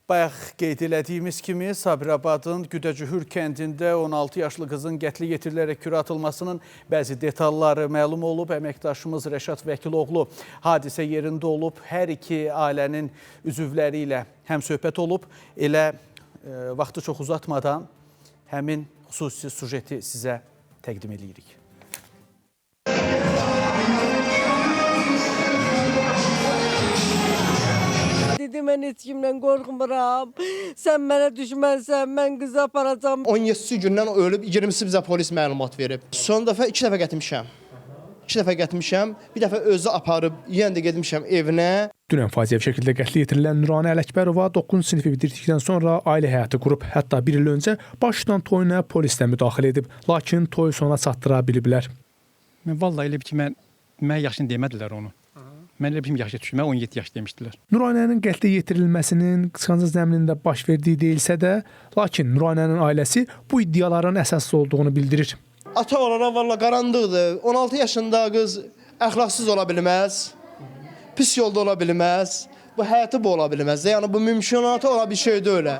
Bayaq qeyd elədiyimiz kimi Sabirabadın Güdəcühür kəndində 16 yaşlı qızın qətli yetirilərək kürə atılmasının bəzi detalları məlum olub. Əməkdaşımız Rəşad Vəkiloğlu hadisə yerində olub. Hər iki ailənin üzvləri ilə həmsöhbət olub. Elə vaxtı çox uzatmadan həmin xüsusi sujeti sizə təqdim edirik. Dedim, mən heç kimdən qorxmuram. Sən mənə düşmənsən, mən qızı aparacam. 17-ci gündən ölüb, 20-si bizə polis məlumat verib. Son dəfə 2 dəfə getmişəm. 2 dəfə getmişəm, bir dəfə özü aparıb, yenə də getmişəm evinə. Dünən faciəvi şəkildə qətlə yetirilən Nuranə Ələkbərova 9-cu sinifi bitirdikdən sonra ailə həyatı qurub. Hətta bir il öncə başdan toyuna polis də müdaxilə edib. Lakin toy sona çatdıra biliblər. Mən vallahi elə bir ki, mən yaşını demədilər onu. Mən elə bir yaşa düşmə, 17 yaş demişdilər. Nuranənin qətlə yetirilməsinin qısqancaq zəminində baş verdiyi deyilsə də, lakin Nuranənin ailəsi bu iddiaların əsassız olduğunu bildirir. Ata olaraq valla qaranlıqdır. 16 yaşında qız əxlaqsız ola bilməz, pis yolda ola bilməz, bu həyatı bu ola bilməz. Yəni bu mümkünatı olan bir şey deyil.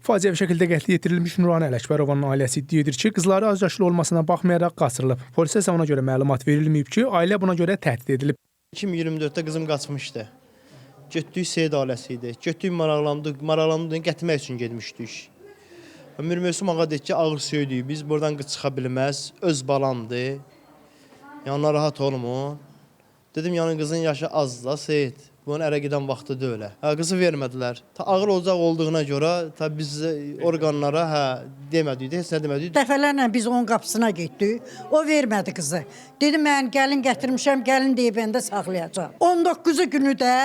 Faciəvi şəkildə qətlə yetirilmiş Nuranə Ələkbərovanın ailəsi iddia edir ki, qızları az yaşlı olmasına baxmayaraq qaçırılıb. Polisə isə ona görə məlumat verilməyib ki, ailə buna görə təhdid edilib. 2024-də qızım qaçmışdı. Getdik Seyid ailəsi idi. Getdik maraqlandıq, gətirmək üçün getmişdik. Mir Mövsüm ağa dedi ki, ağır söydük, biz buradan qız çıxa bilməz, öz balamdır. Yəni narahat olma. Dedim, yəni qızın yaşı azdır da Seyid. Bunun ərə gedən vaxtı deyil. Qızı vermədilər. Ağır olacaq olduğuna görə biz orqanlara demədik, heç nə demədik. Dəfələrlə biz onun qapısına getdik. O vermədi qızı. Dedim, mən gəlin gətirmişəm, gəlin deyib əndə saxlayacaq. 19-cu günü də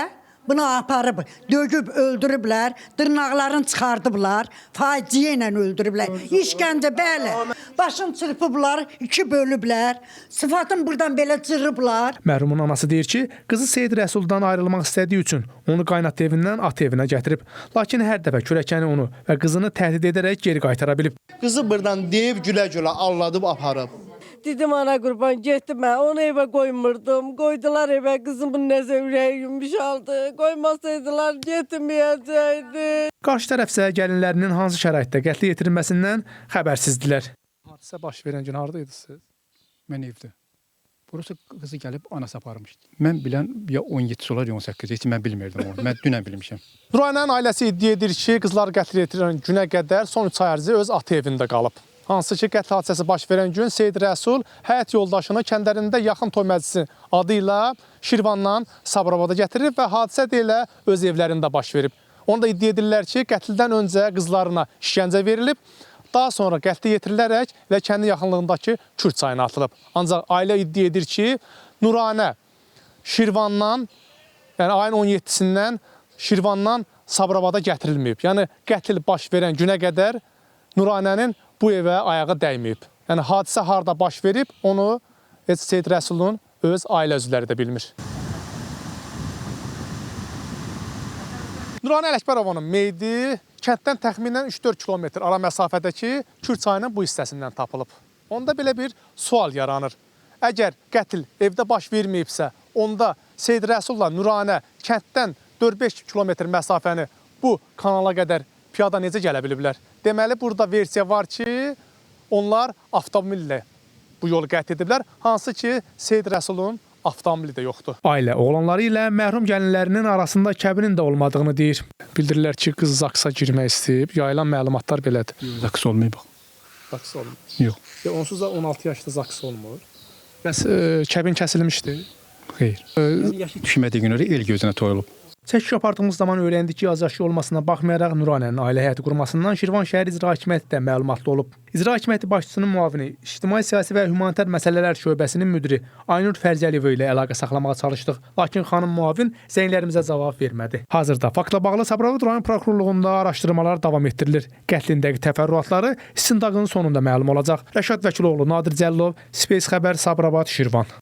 bunu aparıb, dögüb, öldürüblər, dırnaqlarını çıxardıblar, faciə ilə öldürüblər. İşgəncə, bəli. Başını çırpıblar, 2 bölüblər, sıfatını buradan belə cırıblar. Mərhumun anası deyir ki, qızı Seyid Rəsuldan ayrılmaq istədiyi üçün onu qaynat evindən at evinə gətirib. Lakin hər dəfə kürəkəni onu və qızını təhdid edərək geri qaytara bilib. Qızı buradan deyib gülə-gülə alladıb aparıb. Dedim, ana qurban, getdim mən. Onu evə qoymurdum. Qoydular evə, qızımın nəzə ürəyi yumuşaldı. Qoymasaydılar, getməyəcəkdi. Qarşı tərəf isə gəlinlərinin hansı şəraitdə qətlə yetirilməsindən xəbərsizdilər. Hadisə baş verən gün haradaydınız? Mən evdə. Burası qızı gəlib anası aparmışdı. Mən bilən ya 17 olar ya 18, heç mən bilmirdim onu. Mən dünən bilmişəm. Nuranənin ailəsi iddia edir ki, qızlar qətlə yetirilən günə qədər son 3 ay ərzində öz ata evində qalıb. Hansı ki, qətl hadisəsi baş verən gün Seyid Rəsul həyat yoldaşını kəndlərində yaxın toy məclisi adı ilə Şirvandan Sabirabada gətirib və hadisə də elə öz evlərində baş verib. Onu da iddia edirlər ki, qətldən öncə qızlarına işgəncə verilib, daha sonra qətlə yetirilərək və kəndi yaxınlığındakı Kürd çayına atılıb. Ancaq ailə iddia edir ki, Nuranə Şirvandan, yəni ayın 17-sindən Şirvandan Sabirabada gətirilməyib. Yəni qətl baş verən günə qədər Nuranənin bu evə ayağı dəyməyib. Yəni hadisə harda baş verib, onu Seyid Rəsulun öz ailə üzvləri də bilmir. Nuranə Ələkbərovanın meyidi kənddən təxminən 3-4 kilometr ara məsafədəki Kürd çayının bu hissəsindən tapılıb. Onda belə bir sual yaranır. Əgər qətl evdə baş verməyibsə, onda Seyid Rəsulla Nuranə kənddən 4-5 kilometr məsafəni bu kanala qədər piyada necə gələ biliblər? Deməli, burada versiya var ki, onlar avtomobillə bu yolu qət ediblər, hansı ki, Seyid Rəsulun avtomobili də yoxdur. Ailə oğlanları ilə mərhum gəlinlərinin arasında kəbinin də olmadığını deyir. Bildirirlər ki, qız zaksa girmək istəyib, yayılan məlumatlar belədir. Zaks olmayıb. Zaks olmur. Yox. Onsuz da 16 yaşda zaks olmur. Bəs kəbin kəsilmişdi? Xeyr. Yaşı düşmədiyi günləri el gözünə toyulub. Çəkiş apardığımız zaman öyrəndik ki, az yaşlı olmasına baxmayaraq Nuranənin ailə həyatı qurmasından Şirvan şəhər İcra Hakimiyyəti də məlumatlı olub. İcra Hakimiyyəti başçısının müavini, İctimai Siyasi və Humanitar Məsələlər Şöbəsinin müdiri Aynur Fərzəliyeva ilə əlaqə saxlamağa çalışdıq, lakin xanım müavin zənglərimizə cavab vermədi. Hazırda faktla bağlı Sabirabad rayon prokurorluğunda araşdırmalar davam etdirilir. Qətlin dəqiq təfərrüatları istintaqın sonunda məlum olacaq. Rəşad Vəkiloğlu, Nadir Cəllov, Space Xəbər, Sabirabad, Şirvan.